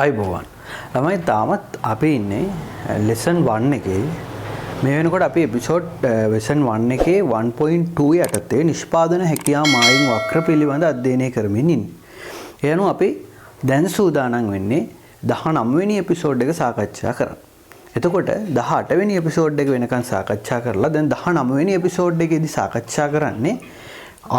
ආයුබෝවන්. ළමයි තාමත් අපි ඉන්නේ lesson 1 එකේ. මේ වෙනකොට අපි episode lesson 1 එකේ 1.2 යටතේ නිෂ්පාදන හැකියාව මායිම් වක්‍ර පිළිබඳ අධ්‍යයනය කරමින් ඉන්නේ. ඒ අනුව අපි දැන් සූදානම් වෙන්නේ 19 වෙනි episode එක සාකච්ඡා කරන්න. එතකොට 18 වෙනි episode එක වෙනකන් සාකච්ඡා කරලා දැන් 19 වෙනි episode එකේදී සාකච්ඡා කරන්නේ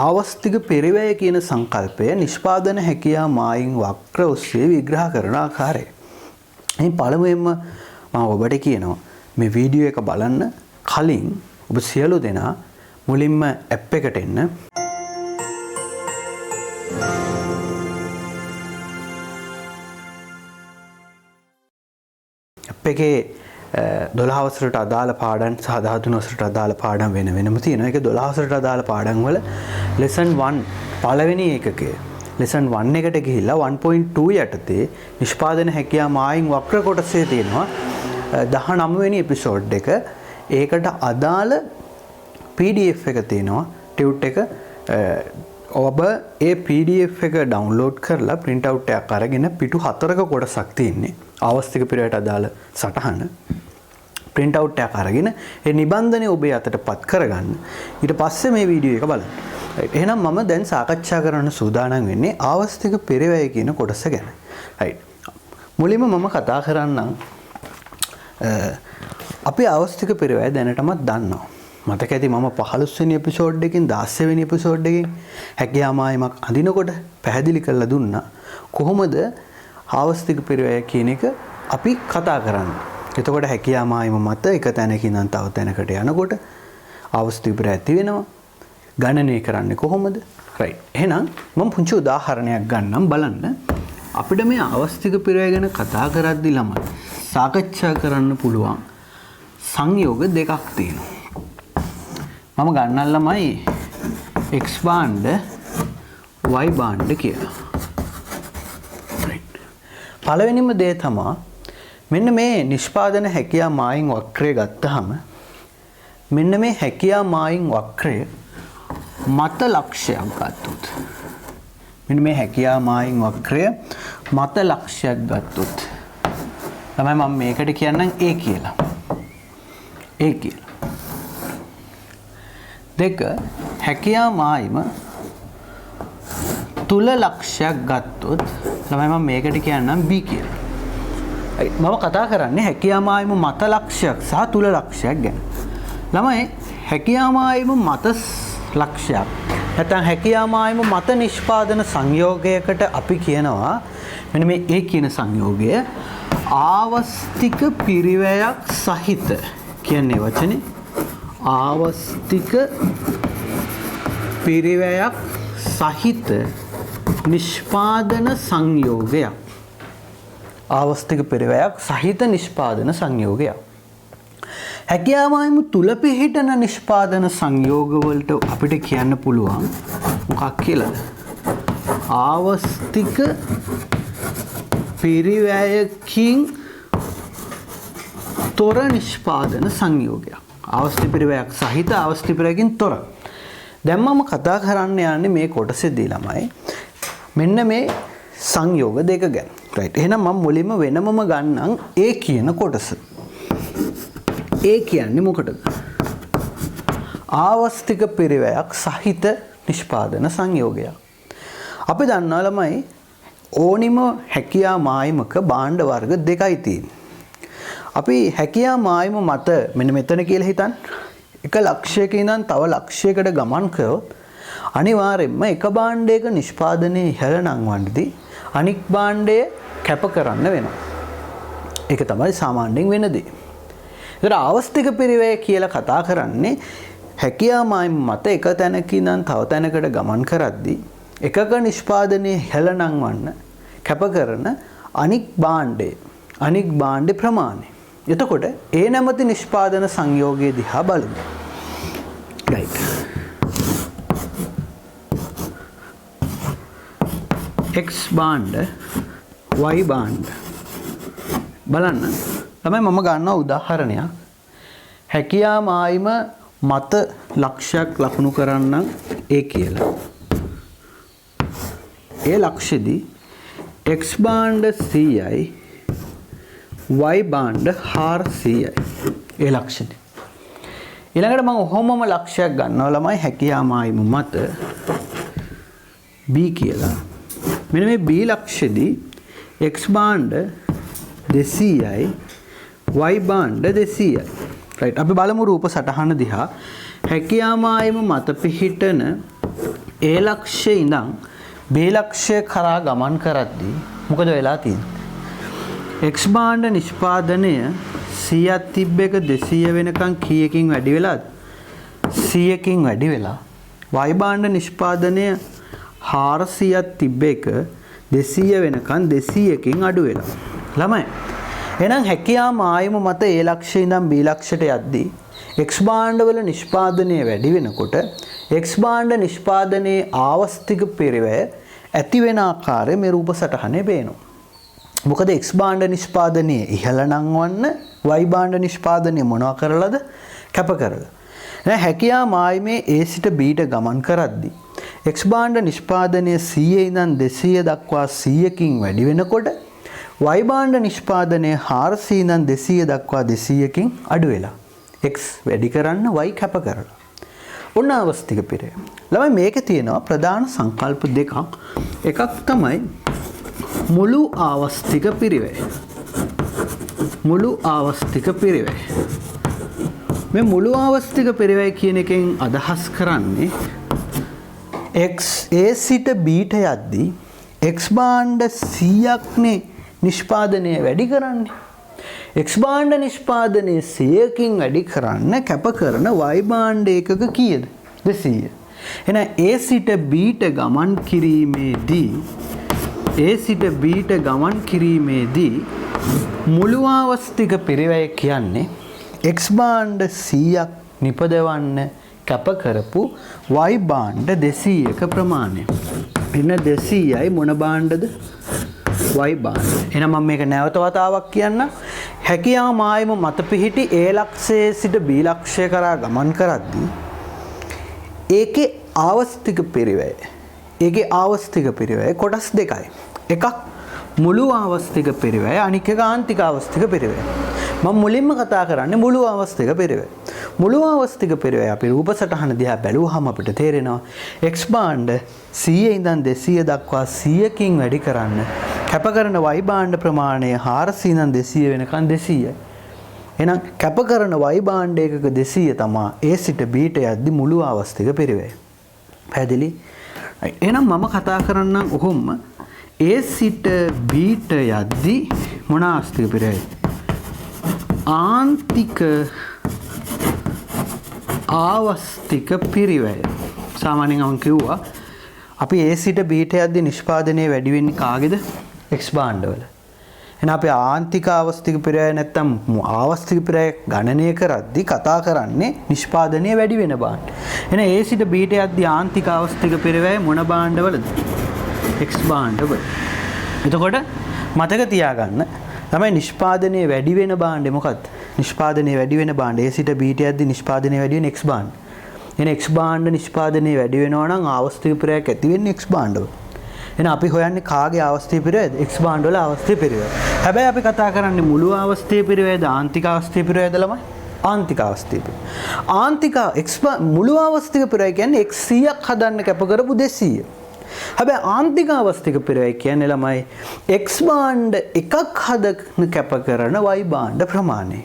ආවස්තික පෙරවැය කියන සංකල්පය නිෂ්පාදන හැකියාව මායිම් වක්‍ර ඔස්සේ විග්‍රහ කරන ආකාරය. මේ පළමුවෙන්ම මම ඔබට කියනවා මේ වීඩියෝ එක බලන්න කලින් ඔබ සියලු දෙනා මුලින්ම ඇප් එකට එන්න. ඇප් එකේ 12 වසරට අදාළ පාඩම් සහ 13 වසරට අදාළ පාඩම් වෙනම තියෙනවා. ඒක 12 වසරට අදාළ පාඩම් වල lesson 1 පළවෙනි ඒකකය lesson 1 එකට ගිහිල්ලා 1.2 යටතේ නිෂ්පාදන හැකියාව මායිම් වක්‍ර කොටසේ තියෙනවා 19 වෙනි episode එක. ඒකට අදාළ PDF එක තියෙනවා ටියුට් එක. ඔබ ඒ PDF එක download කරලා print out එකක් අරගෙන පිටු 4ක කොටසක් තියෙන්නේ. ආවස්තික පෙරවැයට අදාළ සටහන print out එකක් අරගෙන ඒ නිබන්ධනය ඔබේ අතටපත් කරගන්න. ඊට පස්සේ මේ වීඩියෝ එක බලන්න. එහෙනම් මම දැන් සාකච්ඡා කරන්න සූදානම් වෙන්නේ ආවස්තික පෙරවැය කියන කොටස ගැන. right. මුලින්ම මම කතා කරන්නම් අපි ආවස්තික පෙරවැය දැනටමත් දන්නවා. මතක ඇති මම 15 වෙනි එපිසෝඩ් එකකින් 16 වෙනි එපිසෝඩ් එකකින් හැකියාව මායිමක් අඳිනකොට පැහැදිලි කරලා දුන්නා කොහොමද ආවස්තික පෙරවැය කියන එක අපි කතා කරන්නේ. එතකොට හැකියාව මායිම මත එක තැනකින් ඉඳන් තව තැනකට යනකොට ආවස්තික පෙරවැය ඇති වෙනවා. ගණනය කරන්නේ කොහොමද? right. එහෙනම් මම පුංචි උදාහරණයක් ගන්නම් බලන්න. අපිට මේ ආවස්තික පෙරවැය ගැන කතා කරද්දී ළමයි සාකච්ඡා කරන්න පුළුවන් සංයෝග දෙකක් තියෙනවා. මම ගන්නම් ළමයි x බාණ්ඩ y බාණ්ඩ කියලා. right. පළවෙනිම දේ තමයි මෙන්න මේ නිෂ්පාදන හැකියාව මායිම් වක්‍රය ගත්තාම මෙන්න මේ හැකියාව මායිම් වක්‍රය මත ලක්ෂයක් ගත්තොත් මෙන්න මේ හැකියාව මායිම් වක්‍රය මත ලක්ෂයක් ගත්තොත් තමයි මම මේකට කියන්නම් a කියලා. a කියලා. දෙක හැකියාව මායිම තුල ලක්ෂයක් ගත්තොත් තමයි මම මේකට කියන්නම් b කියලා. මම කතා කරන්නේ හැකියාව මායිම මත ලක්ෂයක් සහ තුල ලක්ෂයක් ගැන. ළමයි හැකියාව මායිම මත ලක්ෂයක් නැත්නම් හැකියාව මායිම මත නිෂ්පාදන සංයෝගයකට අපි කියනවා මෙන්න මේ A කියන සංයෝගය ආවස්තික පිරිවැයක් සහිත කියන්නේ වචනේ ආවස්තික පිරිවැයක් සහිත නිෂ්පාදන සංයෝගයක්. ආවස්තික පිරිවැයක් සහිත නිෂ්පාදන සංයෝගයක්. හැකියාව මායිම තුල පිහිටන නිෂ්පාදන සංයෝග වලට අපිට කියන්න පුළුවන් මොකක් කියලාද? ආවස්තික පිරිවැයකින් තොර නිෂ්පාදන සංයෝගයක්. ආවස්තික පිරිවැයක් සහිත ආවස්තික පිරිවැයකින් තොර. දැන් මම කතා කරන්න යන්නේ මේ කොටසේදී ළමයි මෙන්න මේ සංයෝග දෙක ගැන. right. එහෙනම් මම මුලින්ම වෙනමම ගන්නම් A කියන කොටස. A කියන්නේ මොකටද? ආවස්තික පිරිවැයක් සහිත නිෂ්පාදන සංයෝගයක්. අපි දන්නවා ළමයි ඕනිම හැකියාව මායිමක භාණ්ඩ වර්ග දෙකයි තියෙන්නේ. අපි හැකියාව මායිම මත මෙන්න මෙතන කියලා හිතන්න. එක ලක්ෂයක ඉඳන් තව ලක්ෂයකට ගමන් කරොත් අනිවාර්යයෙන්ම එක භාණ්ඩයක නිෂ්පාදනයේ ඉහළ නංවන්නේදී අනික් භාණ්ඩය කැප කරන්න වෙනවා. ඒක තමයි සාමාන්‍යයෙන් වෙන දේ. ඒතර ආවස්තික පෙරවැය කියලා කතා කරන්නේ හැකියාව මායිම් මත එක තැනක ඉඳන් තව තැනකට ගමන් කරද්දී එකක නිෂ්පාදනයේ ඉහළ නංවන්න කැප කරන අනික් භාණ්ඩ ප්‍රමාණය. එතකොට ඒ නැමැති නිෂ්පාදන සංයෝගයේ දිහා බලමු. right. x බාණ්ඩ y බාණ්ඩ බලන්න. තමයි මම ගන්නවා උදාහරණයක්. හැකියාව මායිම මත ලක්ෂයක් ලකුණු කරන්නම් A කියලා. ඒ ලක්ෂෙදී x බාණ්ඩ 100යි y භාණ්ඩ 400යි. ඒ ලක්ෂණය. ඊළඟට මම ඔහොමම ලක්ෂයක් ගන්නවා ළමයි හැකියා මායිම මත b කියලා. මෙන්න මේ b ලක්ෂෙදී x භාණ්ඩ 200යි y භාණ්ඩ 200යි. රයිට්. අපි බලමු රූප සටහන දිහා. හැකියා මායිම මත පිහිටන a ලක්ෂයේ ඉඳන් b ලක්ෂය කරා ගමන් කරද්දී මොකද වෙලා තියෙන්නේ? x භාණ්ඩ නිෂ්පාදනය 100ක් තිබ්බ එක 200 වෙනකන් කීයකින් වැඩි වෙලාද? 100කින් වැඩි වෙලා. y භාණ්ඩ නිෂ්පාදනය 400ක් තිබ්බ එක 200 වෙනකන් 200කින් අඩු වෙලා. ළමයි. එහෙනම් හැකියා මායිම මත a ලක්ෂයේ ඉඳන් b ලක්ෂයට යද්දී x භාණ්ඩවල නිෂ්පාදනය වැඩි වෙනකොට x භාණ්ඩ නිෂ්පාදනයේ ආවස්තික පරිවැය ඇති වෙන ආකාරය මේ රූප සටහනේ පේනවා. මොකද x භාණ්ඩ නිෂ්පාදනයේ ඉහළ නංවන්න y භාණ්ඩ නිෂ්පාදනය මොනවා කරලාද? කැප කරලා. එහෙනම් හැකියා මායිමේ a සිට b ට ගමන් කරද්දී x භාණ්ඩ නිෂ්පාදනය 100 ඉඳන් 200 දක්වා 100කින් වැඩි වෙනකොට y භාණ්ඩ නිෂ්පාදනය 400 ඉඳන් 200 දක්වා 200කින් අඩු වෙලා. x වැඩි කරන්න y කැප කරලා. ඔන්න අවස්තික පෙරය. ළමයි මේකේ තියෙනවා ප්‍රධාන සංකල්ප දෙකක්. එකක් තමයි මුළු ආවස්තික පිරිවැය. මුළු ආවස්තික පිරිවැය. මේ මුළු ආවස්තික පිරිවැය කියන එකෙන් අදහස් කරන්නේ x a සිට b ට යද්දී x භාණ්ඩ 100ක්නේ නිෂ්පාදනය වැඩි කරන්නේ. x භාණ්ඩ නිෂ්පාදනය 100කින් වැඩි කරන්න කැප කරන y භාණ්ඩ එකක කීයද? 200. එහෙනම් a සිට b ට ගමන් කිරීමේදී a සිට b ට ගමන් කිරීමේදී මුළු ආවස්තික පරිවැය කියන්නේ x භාණ්ඩ 100ක් නිපදවන්න කැප කරපු y භාණ්ඩ 200ක ප්‍රමාණය. එන්න 200යි මොන භාණ්ඩද? y භාණ්ඩ. එහෙනම් මම මේක නැවත වතාවක් කියන්න. හැකියා මායිම මත පිහිටි a ලක්ෂයේ සිට b ලක්ෂය කරා ගමන් කරද්දී ඒකේ ආවස්තික පරිවැය කොටස් දෙකයි. එකක් මුළු ආවස්තික පරිවැය, අනික එක ආන්තික ආවස්තික පරිවැය. මම මුලින්ම කතා කරන්නේ මුළු ආවස්තික පරිවැය. මුළු ආවස්තික පරිවැය අපි රූප සටහන දිහා බැලුවහම අපිට තේරෙනවා x භාණ්ඩ 100 ඉඳන් 200 දක්වා 100කින් වැඩි කරන්න කැප කරන y භාණ්ඩ ප්‍රමාණය 400 ඉඳන් 200 වෙනකන් 200යි. එහෙනම් කැප කරන y භාණ්ඩ එකක 200 තමයි a සිට b ට යද්දි මුළු ආවස්තික පරිවැය. පැහැදිලි? එහෙනම් මම කතා කරන්නම් ඔහොම a සිට b ට යද්දි මොන ආවස්තික පරිවැයද? ආන්තික ආවස්තික පරිවැය. සාමාන්‍යයෙන් මම කිව්වා අපි a සිට b ට යද්දි නිෂ්පාදනය වැඩි වෙන්නේ කාගේද? x භාණ්ඩවල. එහෙනම් අපි ආන්තික ආවස්තික පරිවැය නැත්තම් ආවස්තික පරිවැය ගණනය කරද්දි කතා කරන්නේ නිෂ්පාදනය වැඩි වෙන භාණ්ඩ. එහෙනම් a සිට b ට යද්දි ආන්තික ආවස්තික පරිවැය මොන භාණ්ඩවලද? x භාණ්ඩවල. එතකොට මතක තියාගන්න තමයි නිෂ්පාදනය වැඩි වෙන භාණ්ඩය මොකක්ද? නිෂ්පාදනය වැඩි වෙන භාණ්ඩ a සිට b ට යද්දි නිෂ්පාදනය වැඩි වෙන x භාණ්ඩ. එහෙනම් x භාණ්ඩ නිෂ්පාදනය වැඩි වෙනවා නම් ආවස්තික පරිවැයක් ඇති වෙන්නේ x භාණ්ඩවල. එහෙනම් අපි හොයන්නේ කාගේ ආවස්තික පරිවැයද? x භාණ්ඩවල ආවස්තික පරිවැය. හැබැයි අපි කතා කරන්නේ මුළු ආවස්තික පරිවැයද ආන්තික ආවස්තික පරිවැයද ළමයි? ආන්තික ආවස්තික පරිවැය. ආන්තික මුළු ආවස්තික පරිවැය කියන්නේ x 100ක් හදන්න කැප කරපු 200. හැබැයි ආන්තික ආවස්තික පරිවැය කියන්නේ ළමයි x භාණ්ඩ එකක් හදන්න කැප කරන y භාණ්ඩ ප්‍රමාණය.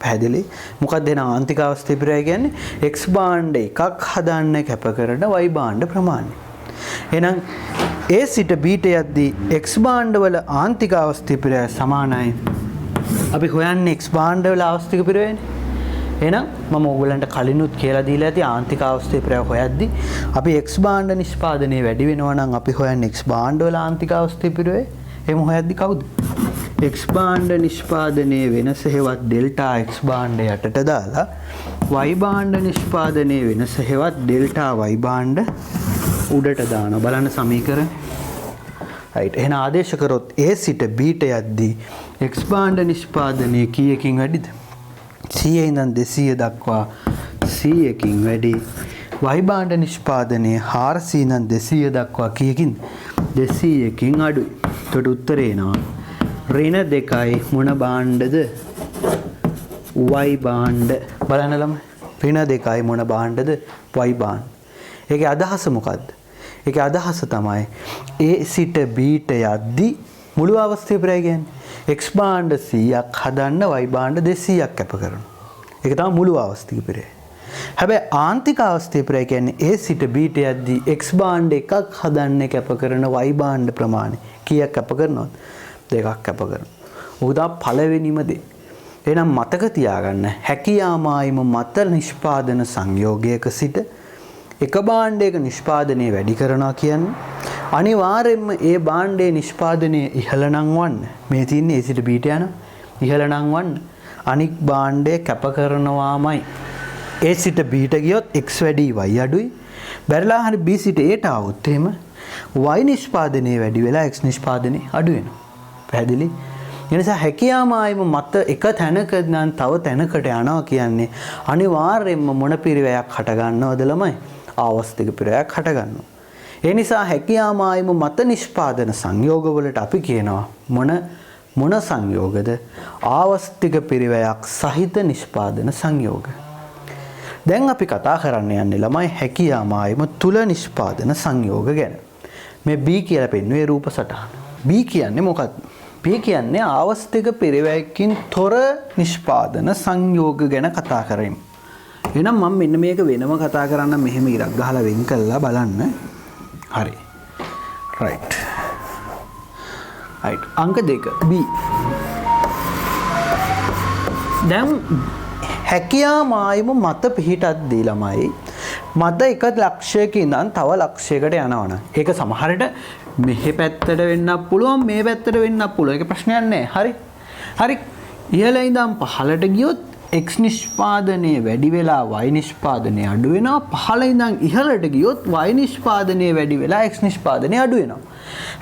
පැහැදිලි? මොකක්ද එහෙනම් ආන්තික ආවස්තික පරිවැය කියන්නේ x භාණ්ඩ එකක් හදන්න කැප කරන y භාණ්ඩ ප්‍රමාණය. එහෙනම් a සිට b ට යද්දී x භාණ්ඩවල ආන්තික ආවස්තික පරිවැය සමානයි. අපි හොයන්නේ x භාණ්ඩවල ආවස්තික පරිවැයනේ. එහෙනම් මම ඕගොල්ලන්ට කලිනුත් කියලා දීලා ඇති ආන්තික ආවස්තික පරිවැය හොයද්දී අපි x භාණ්ඩ නිෂ්පාදනය වැඩි වෙනවා නම් අපි හොයන්නේ x භාණ්ඩවල ආන්තික ආවස්තික පරිවැය. එහෙම හොයද්දී කවුද? x භාණ්ඩ නිෂ්පාදනයේ වෙනස හෙවත් ඩෙල්ටා x භාණ්ඩ යටට දාලා y භාණ්ඩ නිෂ්පාදනයේ වෙනස හෙවත් ඩෙල්ටා y භාණ්ඩ උඩට දානවා. බලන්න සමීකරණ. right. එහෙනම් ආදේශ කරොත් a සිට b ට යද්දී x භාණ්ඩ නිෂ්පාදනය කීයකින් වැඩිද? 100 ඉඳන් 200 දක්වා 100කින් වැඩි. y භාණ්ඩ නිෂ්පාදනය 400 ඉඳන් 200 දක්වා කීයකින්ද? 200කින් අඩුයි. එතකොට උත්තරේ එනවා ඍණ 2යි මොන භාණ්ඩද? y භාණ්ඩ. බලන්න ළමයි. ඍණ 2යි මොන භාණ්ඩද? y භාණ්ඩ. ඒකේ අදහස මොකද්ද? ඒකේ අදහස තමයි a සිට b ට යද්දී මුළු අවස්ථේ ප්‍රය කියන්නේ x භාණ්ඩ 100ක් හදන්න y භාණ්ඩ 200ක් කැප කරනවා. ඒක තමයි මුළු අවස්ථික ප්‍රය. හැබැයි ආන්තික අවස්ථේ ප්‍රය කියන්නේ a සිට b ට යද්දී x භාණ්ඩ එකක් හදන්න කැප කරන y භාණ්ඩ ප්‍රමාණය කීයක් කැප කරනවද? 2ක් කැප කරනවා. ඕක තමයි පළවෙනිම දේ. එහෙනම් මතක තියාගන්න හැකියාමායිම මත නිෂ්පාදන සංයෝගයක සිට එක භාණ්ඩයක නිෂ්පාදනය වැඩි කරනවා කියන්නේ අනිවාර්යයෙන්ම ඒ භාණ්ඩයේ නිෂ්පාදනය ඉහළ නම් වන්න මේ තින්නේ a සිට b ට යන ඉහළ නම් වන්න අනික් භාණ්ඩය කැප කරනවාමයි. a සිට b ට ගියොත් x වැඩි y අඩුයි. බැරිලා හරි b සිට a ට આવොත් එහෙම y නිෂ්පාදනය වැඩි වෙලා x නිෂ්පාදනය අඩු වෙනවා. පැහැදිලි? ඒ නිසා හැකියාමායිම මත එක තැනක නම් තව තැනකට යනවා කියන්නේ අනිවාර්යයෙන්ම මොන පිරිවැයක් හට ගන්නවද ළමයි? ආවස්තික පිරිවැයක් හට ගන්නවා. ඒ නිසා හැකියාමායිම මත නිෂ්පාදන සංයෝගවලට අපි කියනවා මොන සංයෝගද? ආවස්තික පිරිවැයක් සහිත නිෂ්පාදන සංයෝග. දැන් අපි කතා කරන්න යන්නේ ළමයි හැකියාමායිම තුල නිෂ්පාදන සංයෝග ගැන. මේ B කියලා පෙන්වුවේ රූප සටහන. B කියන්නේ මොකක්ද? B කියන්නේ ආවස්තික පිරිවැයකින් තොර නිෂ්පාදන සංයෝග ගැන කතා කරමු. එහෙනම් මම මෙන්න මේක වෙනම කතා කරන්න මෙහෙම ඉරක් ගහලා වෙන් කළා බලන්න. හරි. right. අංක 2 B. දැන් හැකියාමායිම මත පිහිටද්දී ළමයි මත එක ලක්ෂයක ඉඳන් තව ලක්ෂයකට යනවනම් ඒක සමහරට මෙහි පැත්තට වෙන්නත් පුළුවන් මේ පැත්තට වෙන්නත් පුළුවන්. ඒක ප්‍රශ්නයක් නෑ. හරි. ඉහළ ඉඳන් පහළට ගියොත් x නිෂ්පාදනය වැඩි වෙලා y නිෂ්පාදනය අඩු වෙනවා. පහළ ඉඳන් ඉහළට ගියොත් y නිෂ්පාදනය වැඩි වෙලා x නිෂ්පාදනය අඩු වෙනවා.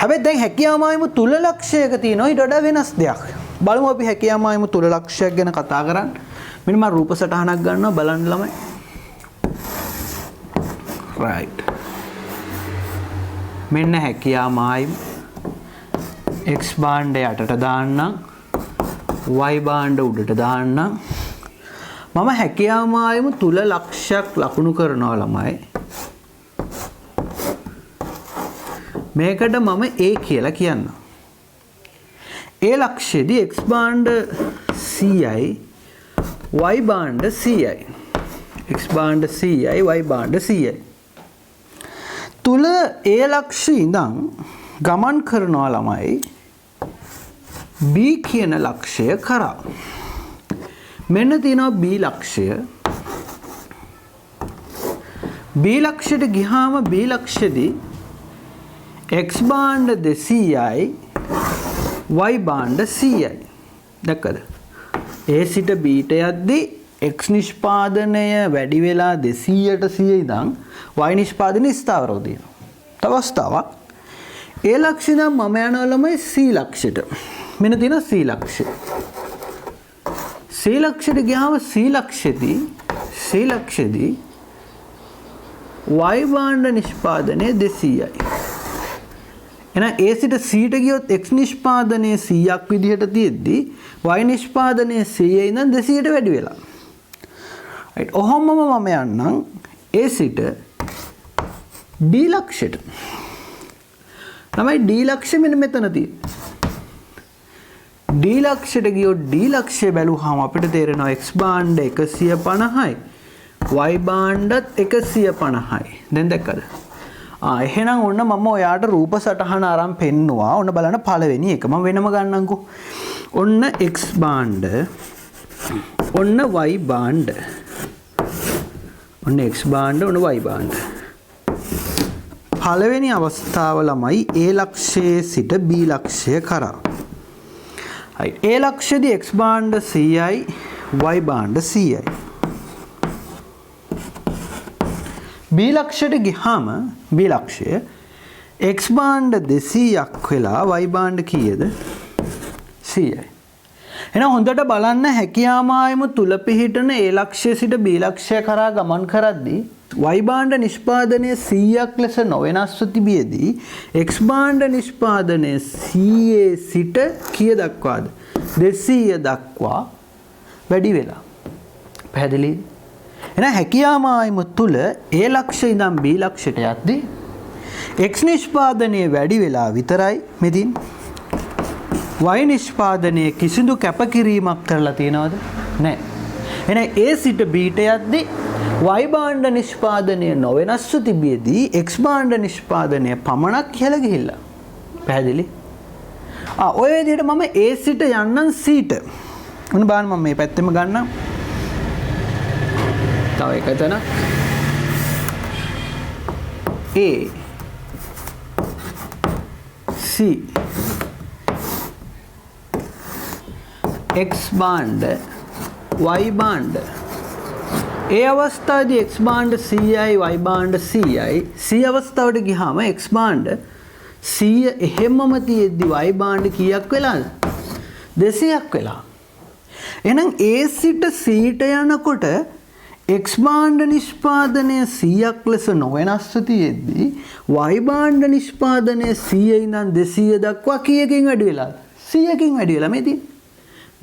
හැබැයි දැන් හැකියාමායිම තුල ලක්ෂයක තියෙනවා ඊට වඩා වෙනස් දෙයක්. බලමු අපි හැකියාමායිම තුල ලක්ෂයක් ගැන කතා කරන්නේ. මෙන්න මම රූප සටහනක් ගන්නවා බලන්න ළමයි. right. මෙන්න හැකියාමායිම x භාණ්ඩය යටට දාන්නම් y භාණ්ඩ උඩට දාන්නම් මම හැකියාමායිම තුල ලක්ෂයක් ලකුණු කරනවා ළමයි. මේකට මම a කියලා කියන්නම්. a ලක්ෂයේදී x භාණ්ඩ 100යි y භාණ්ඩ 100යි. x භාණ්ඩ 100යි y භාණ්ඩ 100යි. තුල a ලක්ෂය ඉඳන් ගමන් කරනවා ළමයි b කියන ලක්ෂය කරා. මෙන්න තියෙනවා b ලක්ෂය. b ලක්ෂයට ගියාම b ලක්ෂෙදී x භාණ්ඩ 200යි y භාණ්ඩ 100යි. දැක්කද? a සිට b ට යද්දී x නිෂ්පාදනය වැඩි වෙලා 200ට 100 ඉඳන් y නිෂ්පාදනය ස්ථාවරව තියෙනවා. තව අවස්ථාවක් a ලක්ෂය නම් මම යනවා ළමයි c ලක්ෂයට. මෙන්න තියෙන c ලක්ෂය. c ලක්ෂයට ගියාම c ලක්ෂෙදී y භාණ්ඩ නිෂ්පාදනය 200යි. එහෙනම් a සිට c ට ගියොත් x නිෂ්පාදනය 100ක් විදිහට තියෙද්දි y නිෂ්පාදනය 100 ඉඳන් 200ට වැඩි වෙලා. right. ඔහොමම මම යන්නම් a සිට d ලක්ෂයට. තමයි d ලක්ෂය මෙන්න මෙතන තියෙන්නේ. d ලක්ෂයට ගියොත් d ලක්ෂය බැලුවාම අපිට තේරෙනවා x භාණ්ඩ 150යි y භාණ්ඩත් 150යි. දැන් දැක්කද? එහෙනම් ඔන්න මම ඔයාට රූප සටහන අරන් පෙන්නුවා. ඔන්න බලන්න පළවෙනි එක. මම වෙනම ගන්නම්කෝ. ඔන්න x භාණ්ඩ. ඔන්න y භාණ්ඩ. ඔන්න x භාණ්ඩ ඔන්න y භාණ්ඩ. පළවෙනි අවස්ථාව ළමයි a ලක්ෂයේ සිට b ලක්ෂය කරා. right. a ලක්ෂයේදී x භාණ්ඩ 100යි y භාණ්ඩ 100යි. b ලක්ෂයට ගියාම b ලක්ෂය x භාණ්ඩ 200ක් වෙලා y භාණ්ඩ කීයද? 100යි. එහෙනම් හොඳට බලන්න හැකියාමායිම තුල පිහිටන a ලක්ෂය සිට b ලක්ෂය කරා ගමන් කරද්දී y භාණ්ඩ නිෂ්පාදනය 100ක් ලෙස නොවෙනස්ව තිබියදී x භාණ්ඩ නිෂ්පාදනය 100 සිට කීය දක්වාද 200 දක්වා වැඩි වෙලා. පැහැදිලිද? එහෙනම් හැකියාව මායිම තුල A ලක්ෂ ඉඳන් B ලක්ෂයට යද්දී x නිෂ්පාදනය වැඩි වෙලා විතරයි මෙතින් y නිෂ්පාදනයේ කිසිදු කැපකිරීමක් කරලා තියෙනවද? නැහැ. එහෙනම් A සිට B ට යද්දී y භාණ්ඩ නිෂ්පාදනය නොවෙනස්ව තිබියදී x භාණ්ඩ නිෂ්පාදනය පමණක් ඉහළ ගිහිල්ලා. පැහැදිලි? ඔය විදිහට මම A සිට යන්නම් C ට. මොන බලන්න මම මේ පැත්තෙම ගන්නම්. තව එක තැන A C x භාණ්ඩ y භාණ්ඩ ඒ අවස්ථාවේදී x භාණ්ඩ 100යි y භාණ්ඩ 100යි C අවස්ථාවට ගියාම x භාණ්ඩ 100 එහෙමම තියෙද්දි y භාණ්ඩ කීයක් වෙලාද 200ක් වෙලා. එහෙනම් A සිට C ට යනකොට x භාණ්ඩ නිෂ්පාදනය 100ක් ලෙස නොවෙනස්ව තියෙද්දි y භාණ්ඩ නිෂ්පාදනය 100 ඉඳන් 200 දක්වා කීයකින් වැඩි වෙලාද 100කින් වැඩි වෙලා මේ තියෙන්නේ.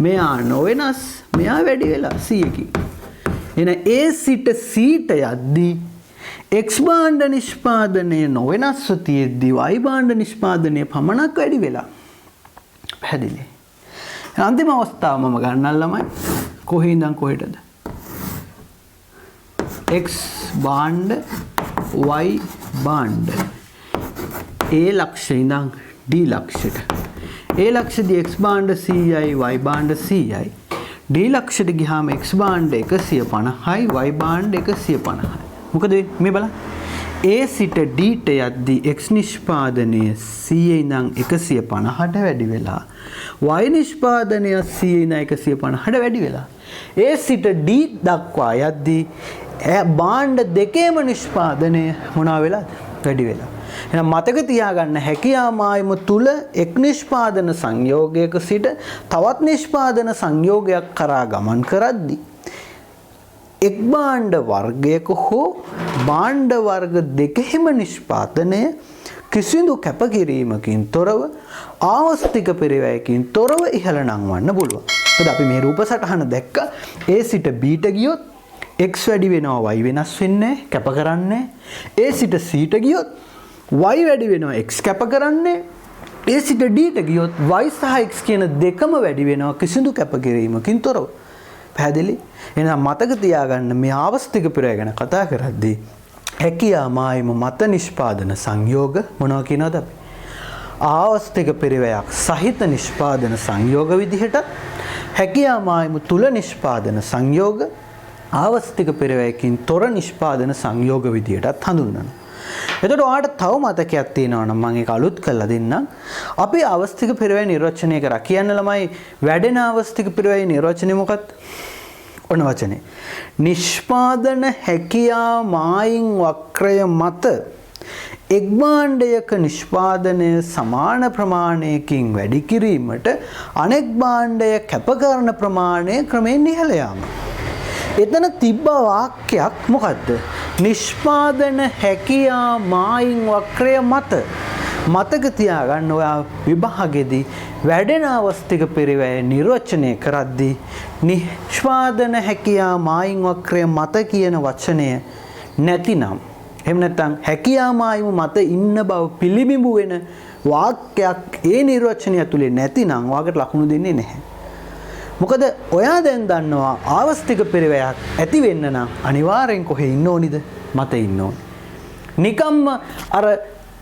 මෙයා නොවෙනස් මෙයා වැඩි වෙලා 100කින්. එහෙනම් A සිට C ට යද්දී x භාණ්ඩ නිෂ්පාදනය නොවෙනස්ව තියෙද්දි y භාණ්ඩ නිෂ්පාදනය පමණක් වැඩි වෙලා. පැහැදිලි? අන්තිම අවස්ථාව මම ගන්නම් ළමයි. කොහේ ඉඳන් කොහෙටද? x භාණ්ඩ y භාණ්ඩ A ලක්ෂ ඉඳන් D ලක්ෂයට. A ලක්ෂදී x භාණ්ඩ 100යි y භාණ්ඩ 100යි. D ලක්ෂයට ගියාම x භාණ්ඩ 150යි y භාණ්ඩ 150යි. මොකද මේ බලන්න. A සිට D ට යද්දී x නිෂ්පාදනය 100 ඉඳන් 150ට වැඩි වෙලා y නිෂ්පාදනය 100 ඉඳන් 150ට වැඩි වෙලා. A සිට D දක්වා යද්දී භාණ්ඩ දෙකේම නිෂ්පාදනය මොනවා වෙලාද වැඩි වෙලා. එහෙනම් මතක තියාගන්න හැකියාව මායිම තුල එක් නිෂ්පාදන සංයෝගයක සිට තවත් නිෂ්පාදන සංයෝගයක් කරා ගමන් කරද්දී එක් භාණ්ඩ වර්ගයක හෝ භාණ්ඩ වර්ග දෙකෙහිම නිෂ්පාදනය කිසිදු කැපකිරීමකින් තොරව ආවස්තික පරිවැයකින් තොරව ඉහළ නංවන්න පුළුවන්. මොකද අපි මේ රූප සටහන දැක්ක A සිට B ට ගියොත් x වැඩි වෙනවා y වෙනස් වෙන්නේ කැප කරන්නේ. A සිට C ට ගියොත් y වැඩි වෙනවා x කැප කරන්නේ. A සිට D ට ගියොත් y සහ x කියන දෙකම වැඩි වෙනවා කිසිදු කැපකිරීමකින් තොරව. පැහැදිලි? එහෙනම් මතක තියාගන්න මේ ආවස්තික පෙරය ගැන කතා කරද්දී හැකියාව මායිම මත නිෂ්පාදන සංයෝග මොනවා කියනවද අපි? ආවස්තික පෙරයක් සහිත නිෂ්පාදන සංයෝග විදිහට හැකියාව මායිම තුල නිෂ්පාදන සංයෝග ආවස්තික පෙරයකින් තොර නිෂ්පාදන සංයෝග විදිහටත් හඳුන්වනවා. එතකොට ඔයාලට තව මතකයක් තියෙනවා නම් මම ඒක අලුත් කරලා දෙන්නම්. අපි ආවස්තික පෙරය නිර්වචනය කරා කියන්න ළමයි වැඩෙන ආවස්තික පෙරය නිර්වචනය මොකක්ද? ඔන්න වචනේ. නිෂ්පාදන හැකියාව මායින් වක්‍රය මත එක් භාණ්ඩයක නිෂ්පාදනය සමාන ප්‍රමාණයකින් වැඩි කිරීමට අනෙක් භාණ්ඩය කැප කරන ප්‍රමාණය ක්‍රමයෙන් ඉහළ යාම. එතන තිබ්බ වාක්‍යයක් මොකද්ද? නිෂ්පාදන හැකියාව මායින් වක්‍රය මත. මතක තියාගන්න ඔයා විභාගෙදී වැඩෙන අවස්තික පරිවැය නිර්වචනය කරද්දී නිෂ්පාදන හැකියාව මායින් වක්‍රය මත කියන වචනය නැතිනම් එහෙම නැත්නම් හැකියාව මායිම මත ඉන්න බව පිළිබිඹු වෙන වාක්‍යයක් ඒ නිර්වචනය ඇතුලේ නැතිනම් ඔයාලට ලකුණු දෙන්නේ නැහැ. මොකද ඔයා දැන් දන්නවා ආවස්තික පරිවැයක් ඇති වෙන්න නම් අනිවාර්යෙන් කොහේ ඉන්න ඕනිද? මත ඉන්න ඕනේ. නිකම්ම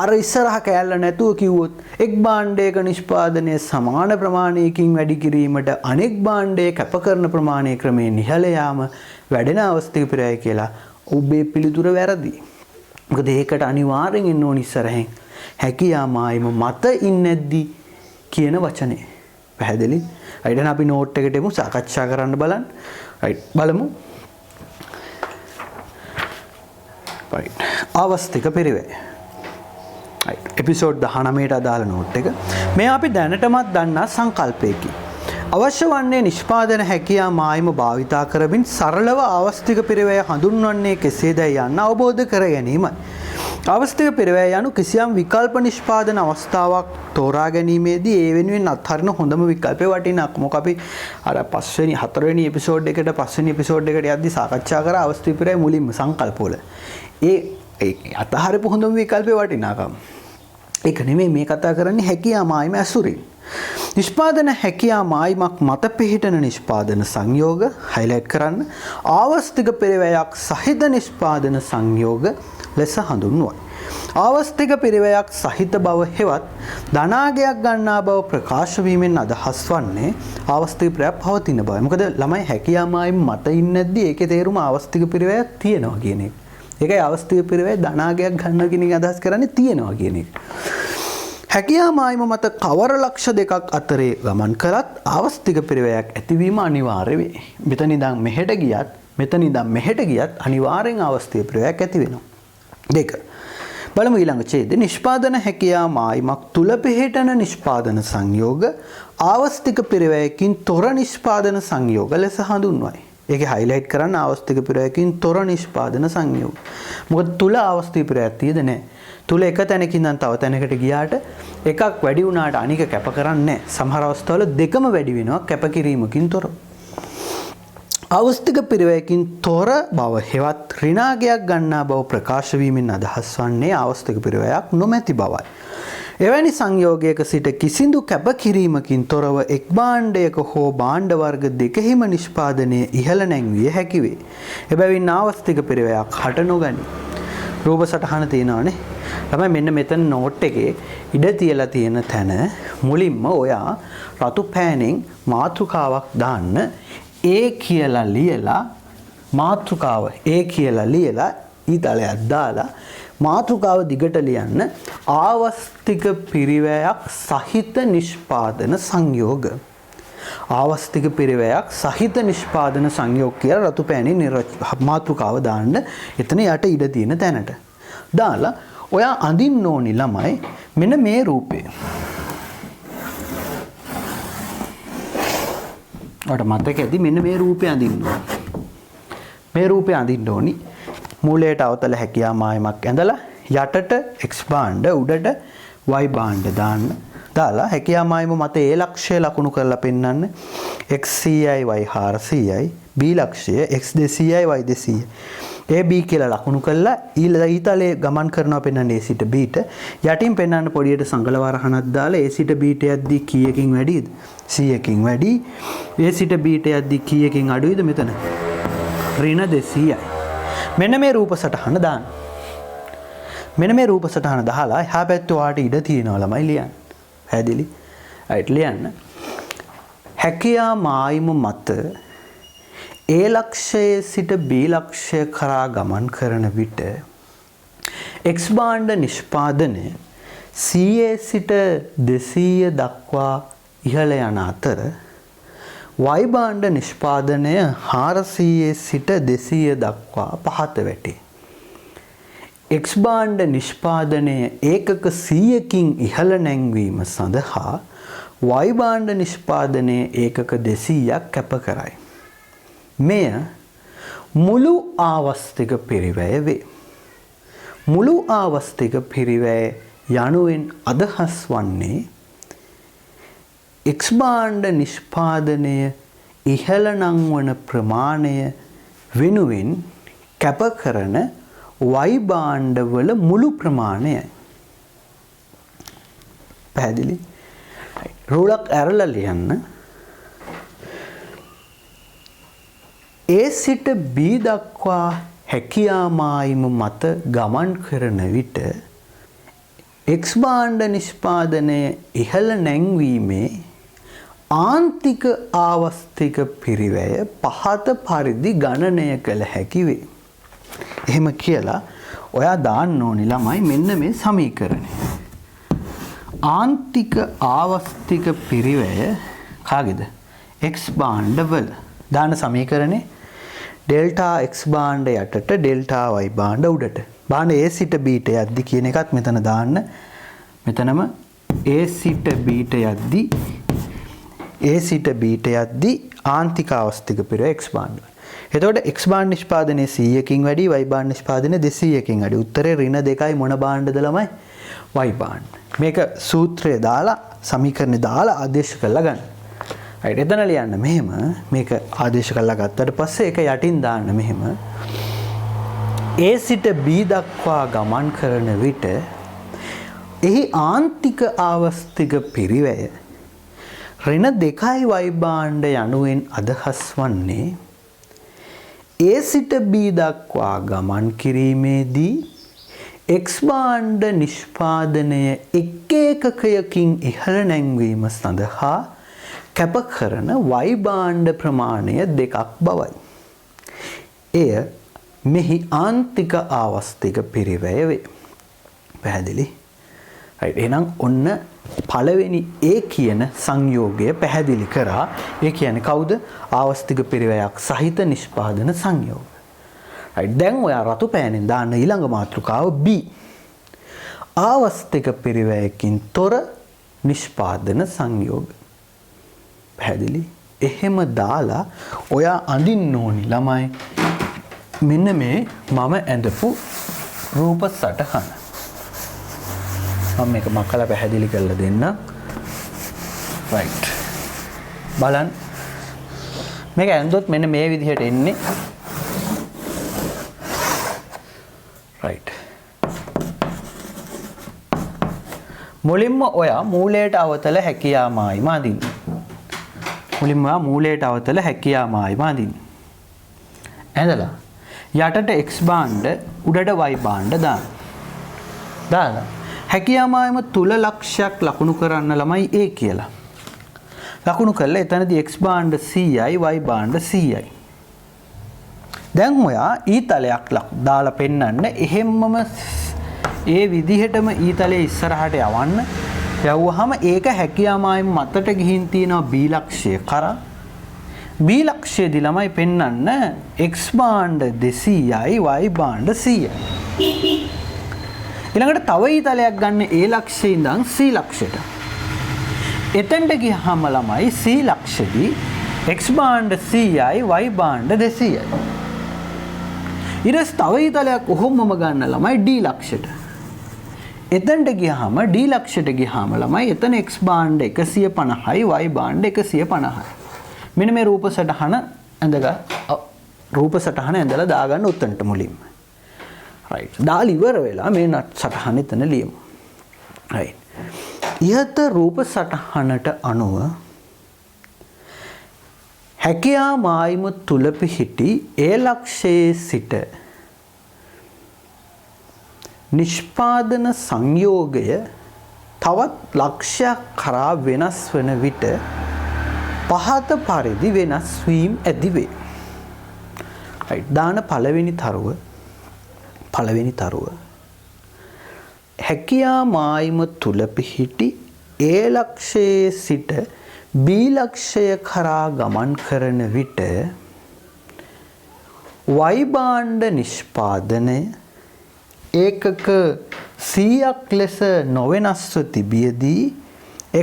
අර ඉස්සරහ කෑල්ල නැතුව කිව්වොත් එක් භාණ්ඩයක නිෂ්පාදනය සමාන ප්‍රමාණයකින් වැඩි කිරීමට අනෙක් භාණ්ඩයේ කැප කරන ප්‍රමාණය ක්‍රමයෙන් ඉහළ යාම වැඩෙන අවස්තික පරිවැය කියලා ඔබේ පිළිතුර වැරදි. මොකද ඒකට අනිවාර්යෙන් එන්න ඕනි ඉස්සරහෙන් හැකියාව මායිම මත ඉන්නේද්දි කියන වචනේ. පැහැදිලි? right එහෙනම් අපි නෝට් එකට එමු සාකච්ඡා කරන්න බලන්න. right බලමු. right ආවස්තික පරිවැය. right එපිසෝඩ් 19ට අදාළ නෝට් එක. මේ අපි දැනටමත් දන්නා සංකල්පයකි. අවශ්‍ය වන්නේ නිෂ්පාදන හැකියා මායිම භාවිතා කරමින් සරලව ආවස්තික පිරිවැය හඳුන්වන්නේ කෙසේදයි යන්න අවබෝධ කර ගැනීමයි. ආවස්තික පිරිවැය යනු කිසියම් විකල්ප නිෂ්පාදන අවස්ථාවක් තෝරා ගැනීමේදී ඒ වෙනුවෙන් අත්හරින හොඳම විකල්පය වටිනාකම. මොකද අපි අර පස්වෙනි හතරවෙනි එපිසෝඩ් එකට පස්වෙනි එපිසෝඩ් එකට යද්දී සාකච්ඡා කරා ආවස්තික පිරිවැය මුලින්ම සංකල්පවල. ඒ අතහරපු හොඳම විකල්පය වටිනාකම. ඒක නෙමෙයි මේ කතා කරන්නේ හැකියා මායිම ඇසුරින්. නිෂ්පාදන හැකියා මායිමක් මත පිහිටන නිෂ්පාදන සංයෝග හයිලයිට් කරන්න ආවස්තික පිරිවැයක් සහිත නිෂ්පාදන සංයෝග ලෙස හඳුන්වයි. ආවස්තික පිරිවැයක් සහිත බව හෙවත් ධනාගයක් ගන්නා බව ප්‍රකාශ වීමෙන් අදහස් වන්නේ ආවස්තික පිරිවැයක් පවතින බව. මොකද ළමයි හැකියා මායිම මත ඉන්නේ නැද්දි ඒකේ තේරුම ආවස්තික පිරිවැයක් තියෙනවා කියන එක. ඒකයි ආවස්තික පිරිවැය ධනාගයක් ගන්නවා කියන එක අදහස් කරන්නේ තියෙනවා කියන එක. හැකියා මායිම මත කවර ලක්ෂ දෙකක් අතරේ ගමන් කරත් ආවස්තික පිරිවැයක් ඇතිවීම අනිවාර්ය වේ. මෙතන ඉඳන් මෙහෙට ගියත් අනිවාර්යෙන් ආවස්තික පිරිවැයක් ඇති වෙනවා. දෙක. බලමු ඊළඟ ඡේදය. නිෂ්පාදන හැකියා මායිමක් තුල පිහිටන නිෂ්පාදන සංයෝග ආවස්තික පිරිවැයකින් තොර නිෂ්පාදන සංයෝග ලෙස හඳුන්වයි. ඒකේ හයිලයිට් කරන්න ආවස්තික පිරිවැයකින් තොර නිෂ්පාදන සංයෝග. මොකද තුල ආවස්තික පිරිවැයක් තියෙද නැහැ. තුල එක තැනකින් ඉඳන් තව තැනකට ගියාට එකක් වැඩි වුණාට අනික කැප කරන්නේ නැහැ. සමහර අවස්ථාවල දෙකම වැඩි වෙනවා කැපකිරීමකින් තොර. ආවස්තික පිරිවැයකින් තොර බව හෙවත් ඍණාගයක් ගන්නා බව ප්‍රකාශ වීමෙන් අදහස් වන්නේ ආවස්තික පිරිවැයක් නොමැති බවයි. එවැනි සංයෝගයක සිට කිසිදු කැපකිරීමකින් තොරව එක් භාණ්ඩයක හෝ භාණ්ඩ වර්ග දෙකෙහිම නිෂ්පාදනය ඉහළ නැංවිය හැකි වේ. එබැවින් ආවස්තික පිරිවැයක් හට නොගනී. රූප සටහන තියෙනවානේ. තමයි මෙන්න මෙතන නෝට් එකේ ඉඩ තියලා තියෙන තැන මුලින්ම ඔයා රතු පෑනෙන් මාතෘකාවක් දාන්න ඒ කියලා ලියලා මාතෘකාව ඊතලයක් දාලා මාතෘකාව දිගට ලියන්න ආවස්තික පිරිවැයක් සහිත නිෂ්පාදන සංයෝග. ආවස්තික පිරිවැයක් සහිත නිෂ්පාදන සංයෝග කියලා රතු පෑනේ මාතෘකාව දාන්න එතන යට ඉඩ තියෙන තැනට. දාලා ඔයා අඳින්න ඕනි ළමයි මෙන්න මේ රූපේ. ඔයාට මතක ඇති මෙන්න මේ රූපේ අඳින්න ඕනි. මේ රූපේ අඳින්න ඕනි. මූලයට අවතල හැකියා මායිමක් ඇඳලා යටට x භාණ්ඩ උඩට y භාණ්ඩ දාලා හැකියා මායිම මත a ලක්ෂය ලකුණු කරලා පෙන්නන්න. x 100යි y 400යි b ලක්ෂය x 200යි y 200යි. a b කියලා ලකුණු කරලා ඊතලයේ ගමන් කරනවා පෙන්වන්නේ a සිට b ට. යටින් පෙන්වන්න පොඩියට සංගලවරහනක් දාලා a සිට b ට යද්දී කීයකින් වැඩිද? 100කින් වැඩි. a සිට b ට යද්දී කීයකින් අඩුයිද මෙතන? ඍණ 200යි. මෙන්න මේ රූප සටහන දාන්න. මෙන්න මේ රූප සටහන දාලා එහා පැත්තේ ඔයාට ඉඩ තියෙනවා ළමයි ලියන්න. පැහැදිලි? right ලියන්න. හැකියා මායිම මත A ලක්ෂයේ සිට B ලක්ෂය කරා ගමන් කරන විට X භාණ්ඩ නිෂ්පාදනය 100 සිට 200 දක්වා ඉහළ යන අතර Y භාණ්ඩ නිෂ්පාදනය 400 සිට 200 දක්වා පහත වැටේ. X භාණ්ඩ නිෂ්පාදනය ඒකක 100කින් ඉහළ නැංවීම සඳහා Y භාණ්ඩ නිෂ්පාදනය ඒකක 200ක් කැප කරයි. මෙය මුළු ආවස්තික පිරිවැය වේ. මුළු ආවස්තික පිරිවැය යනුවෙන් අදහස් වන්නේ X භාණ්ඩ නිෂ්පාදනය ඉහළ නංවන ප්‍රමාණය වෙනුවෙන් කැප කරන Y භාණ්ඩවල මුළු ප්‍රමාණයයි. පැහැදිලි? රූලක් ඇරලා ලියන්න. A සිට B දක්වා හැකියා මායිම මත ගමන් කරන විට X භාණ්ඩ නිෂ්පාදනය ඉහළ නැංවීමේ ආන්තික ආවස්තික පිරිවැය පහත පරිදි ගණනය කළ හැකි වේ. එහෙම කියලා ඔයා දාන්න ඕනි ළමයි මෙන්න මේ සමීකරණය. ආන්තික ආවස්තික පිරිවැය කාගේද? X භාණ්ඩවල. දාන සමීකරණේ ඩෙල්ටා x භාණ්ඩ යටට ඩෙල්ටා y භාණ්ඩ උඩට. භාණ්ඩ A සිට B ට යද්දි කියන එකත් මෙතන දාන්න. මෙතනම A සිට B ට යද්දි A සිට B ට යද්දී ආන්තික ආවස්තික පිරුව x භාණ්ඩ. එතකොට x භාණ්ඩ නිෂ්පාදනයේ 100කින් වැඩි y භාණ්ඩ නිෂ්පාදනයේ 200කින් වැඩි. උත්තරේ ඍණ 2යි මොන භාණ්ඩද ළමයි? y භාණ්ඩ. මේක සූත්‍රය දාලා සමීකරණය දාලා ආදේශ කරලා ගන්න. right එතන ලියන්න මෙහෙම මේක ආදේශ කරලා ගත්තට පස්සේ ඒක යටින් දාන්න මෙහෙම A සිට B දක්වා ගමන් කරන විට එහි ආන්තික ආවස්තික පිරිවැය ඍණ 2යි y භාණ්ඩ යනුවෙන් අදහස් වන්නේ A සිට B දක්වා ගමන් කිරීමේදී x භාණ්ඩ නිෂ්පාදනය එක් ඒකකයකින් ඉහළ නැංවීම සඳහා කැප කරන y භාණ්ඩ ප්‍රමාණය 2ක් බවයි. එය මෙහි ආන්තික ආවස්තික පිරිවැය වේ. පැහැදිලි? right එහෙනම් ඔන්න පළවෙනි A කියන සංයෝගය පැහැදිලි කරා. ඒ කියන්නේ කවුද? ආවස්තික පිරිවැයක් සහිත නිෂ්පාදන සංයෝග. right දැන් ඔයා රතු පෑනෙන් දාන්න ඊළඟ මාතෘකාව B. ආවස්තික පිරිවැයකින් තොර නිෂ්පාදන සංයෝග. පැහැදිලි? එහෙම දාලා ඔයා අඳින්න ඕනි ළමයි මෙන්න මේ මම ඇඳපු රූප සටහන. මම මේක මකලා පැහැදිලි කරලා දෙන්න. right. බලන්න. මේක ඇඳුවොත් මෙන්න මේ විදිහට එන්නේ. right. මුලින්ම ඔයා මූලයට අවතල හැකියාමායිම අදින්න. මුලින්ම ඔයා මූලයට අවතල හැකියාමායිම අදින්න. ඇඳලා යටට x භාණ්ඩ උඩට y භාණ්ඩ දාන්න. දාලා හැකියාමායම තුල ලක්ෂයක් ලකුණු කරන්න ළමයි A කියලා. ලකුණු කළා එතනදී x භාණ්ඩ 100යි y භාණ්ඩ 100යි. දැන් ඔයා ඊතලයක් දාලා පෙන්නන්න එහෙම්මම ඒ විදිහටම ඊතලයේ ඉස්සරහට යවන්න. යවුවාම ඒක හැකියාමායම මතට ගිහින් තියෙනවා B ලක්ෂය කරා. B ලක්ෂයේදී ළමයි පෙන්නන්න x භාණ්ඩ 200යි y භාණ්ඩ 100යි. ඊළඟට තව ඊතලයක් ගන්න A ලක්ෂයේ ඉඳන් C ලක්ෂයට. එතෙන්ට ගියාම ළමයි C ලක්ෂෙදී x භාණ්ඩ 100යි y භාණ්ඩ 200යි. ඊට තව ඊතලයක් කොහොමම ගන්න ළමයි D ලක්ෂයට. එතෙන්ට ගියාම D ලක්ෂයට ගියාම ළමයි එතන x භාණ්ඩ 150යි y භාණ්ඩ 150යි. මෙන්න මේ රූප සටහන ඇඳලා දාගන්න උත්තන්ට මුලින්ම. right. දාලා ඉවර වෙලා මේ සටහන එතන ලියමු. right. ඉහත රූප සටහනට අනුව හැකියා මායිම තුල පිහිටි A ලක්ෂයේ සිට නිෂ්පාදන සංයෝගය තවත් ලක්ෂයක් කරා වෙනස් වන විට පහත පරිදි වෙනස් වීම ඇති වේ. right. දාන පළවෙනි තරුව හැකියා මායිම තුල පිහිටි A ලක්ෂයේ සිට B ලක්ෂය කරා ගමන් කරන විට y භාණ්ඩ නිෂ්පාදනය ඒකක 100ක් ලෙස නොවෙනස්ව තිබියදී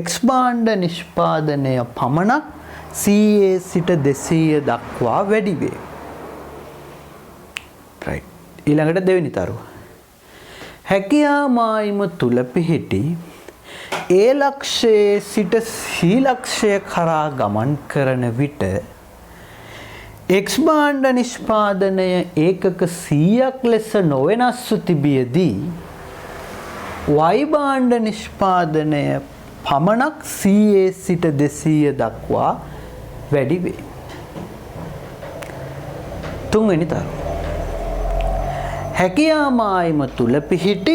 x භාණ්ඩ නිෂ්පාදනය පමණක් 100 සිට 200 දක්වා වැඩි වේ. right. ඊළඟට දෙවෙනි තරුව හැකියා මායිම තුල පිහිටි A ලක්ෂයේ සිට C ලක්ෂය කරා ගමන් කරන විට x භාණ්ඩ නිෂ්පාදනය ඒකක 100ක් ලෙස නොවෙනස්ව තිබියදී y භාණ්ඩ නිෂ්පාදනය පමණක් 100 සිට 200 දක්වා වැඩි වේ. තුන්වෙනි තරුව හැකියා මායිම තුල පිහිටි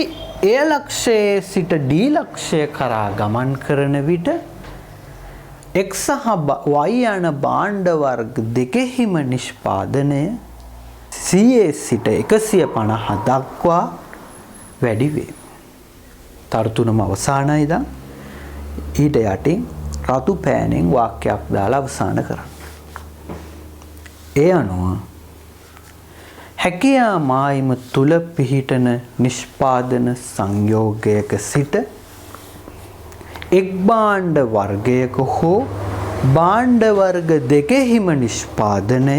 A ලක්ෂයේ සිට D ලක්ෂය කරා ගමන් කරන විට x සහ y යන භාණ්ඩ වර්ග දෙකෙහිම නිෂ්පාදනය 100 සිට 150 දක්වා වැඩි වේ. තරු තුනම අවසానයි දැන්. ඊට යටින් රතු පෑනෙන් වාක්‍යයක් දාලා අවසන් කරන්න. ඒ අනුව හැකියා මායිම තුල පිහිටන නිෂ්පාදන සංයෝගයක සිට එක් භාණ්ඩ වර්ගයක හෝ භාණ්ඩ වර්ග දෙකෙහිම නිෂ්පාදනය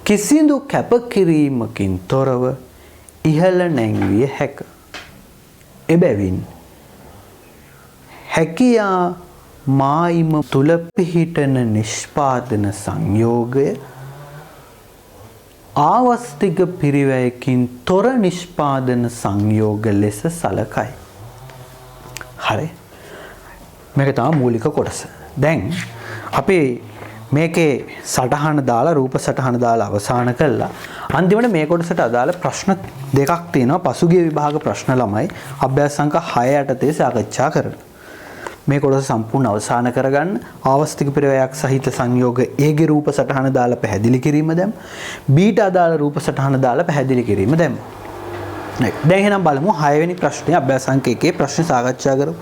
කිසිදු කැපකිරීමකින් තොරව ඉහළ නැංවිය හැක. එබැවින් හැකියා මායිම තුල පිහිටන නිෂ්පාදන සංයෝගය ආවස්තික පිරිවැයකින් තොර නිෂ්පාදන සංයෝග ලෙස සලකයි. හරි. මේක තමයි මූලික කොටස. දැන් අපි මේකේ සටහන දාලා රූප සටහන දාලා අවසන් කළා. අන්තිමට මේ කොටසට අදාළ ප්‍රශ්න දෙකක් තියෙනවා. පසුගිය විභාග ප්‍රශ්න ළමයි අභ්‍යාස සංඛ්‍යා 6 යටතේ සාකච්ඡා කරනවා. මේ කොටස සම්පූර්ණ අවසන් කරගන්න ආවස්තික පිරිවැයක් සහිත සංයෝග A ගේ රූප සටහන දාලා පැහැදිලි කිරීම දැම්. B ට අදාළ රූප සටහන දාලා පැහැදිලි කිරීම දැම්. දැන් එහෙනම් බලමු 6 වෙනි ප්‍රශ්නේ අභ්‍යාස සංඛ්‍යා 1 ප්‍රශ්න සාකච්ඡා කරමු.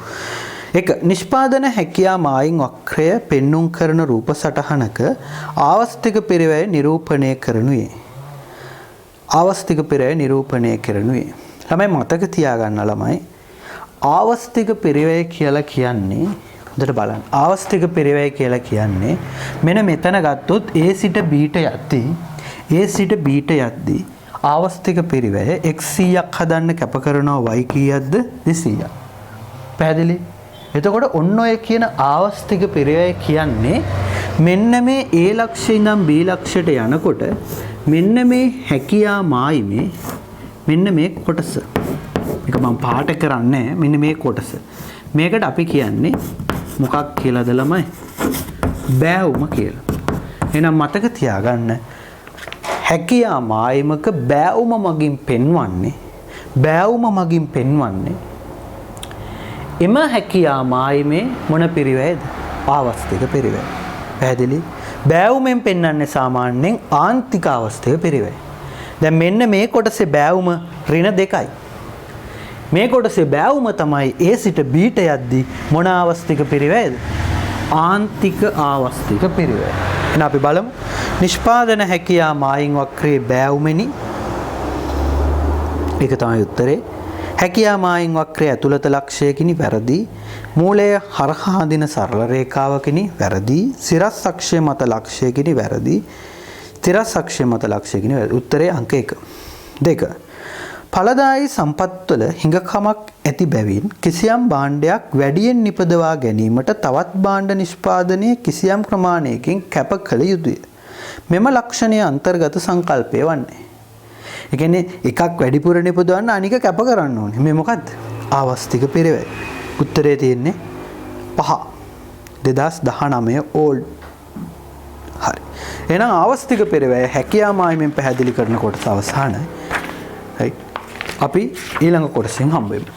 1. නිෂ්පාදන හැකියා මායින් වක්‍රය පෙන්눔 කරන රූප සටහනක ආවස්තික පිරිවැය නිරූපණය කරනුයේ. ආවස්තික පිරිවැය නිරූපණය කරනුයේ. ළමයි මතක තියාගන්න ළමයි ආවස්තික පිරිවැය කියලා කියන්නේ හොඳට බලන්න. ආවස්තික පිරිවැය කියලා කියන්නේ මෙන්න මෙතන ගත්තොත් A සිට B ට යද්දී A සිට B ට යද්දී ආවස්තික පිරිවැය x 100ක් හදන්න කැප කරනවා y කීයක්ද 200ක්. පැහැදිලි? එතකොට ඔන්න ඔය කියන ආවස්තික පිරිවැය කියන්නේ මෙන්න මේ A ලක්ෂයේ ඉඳන් B ලක්ෂයට යනකොට මෙන්න මේ හැකියා මායිමේ මෙන්න මේ කොටස. මේක මම පාට කරන්නේ මෙන්න මේ කොටස. මේකට අපි කියන්නේ මොකක් කියලාද ළමයි? බෑවුම කියලා. එහෙනම් මතක තියාගන්න හැකියා මායිමක බෑවුම මගින් පෙන්වන්නේ එම හැකියා මායිමේ මොන පිරිවැයද? ආවස්තික පිරිවැය. පැහැදිලි? බෑවුමෙන් පෙන්වන්නේ සාමාන්‍යයෙන් ආන්තික ආවස්තික පිරිවැය. දැන් මෙන්න මේ කොටසේ බෑවුම ඍණ 2යි. මේ කොටසේ බෑවුම තමයි A සිට B ට යද්දී මොන ආවස්තික පිරිවැයද? ආන්තික ආවස්තික පිරිවැය. එහෙනම් අපි බලමු. නිෂ්පාදන හැකියා මායින් වක්‍රයේ බෑවුමෙනි. ඒක තමයි උත්තරේ. හැකියා මායින් වක්‍රයේ ඇතුළත ලක්ෂයකිනි වැරදි. මූලය හරහා අදින සරල රේඛාවකිනි වැරදි. සිරස් අක්ෂය මත ලක්ෂයකිනි වැරදි. තිරස් අක්ෂය මත ලක්ෂයකිනි වැරදි. උත්තරේ අංක 1. 2. ඵලදායී සම්පත්වල හිඟකමක් ඇති බැවින් කිසියම් භාණ්ඩයක් වැඩියෙන් නිපදවා ගැනීමට තවත් භාණ්ඩ නිෂ්පාදනයේ කිසියම් ප්‍රමාණයකින් කැප කළ යුතුය. මෙම ලක්ෂණය අන්තර්ගත සංකල්පය වන්නේ. ඒ කියන්නේ එකක් වැඩිපුර නිපදවන්න අනික කැප කරන්න ඕනේ. මේ මොකද්ද? ආවස්තික පිරිවැය. උත්තරේ තියෙන්නේ 5. 2019 ඕල්ඩ්. හරි. එහෙනම් ආවස්තික පිරිවැය හැකියා මායිමෙන් පැහැදිලි කරන කොටස අවසానයි. right. අපි ඊළඟ කොටසෙන් හම්බ වෙමු.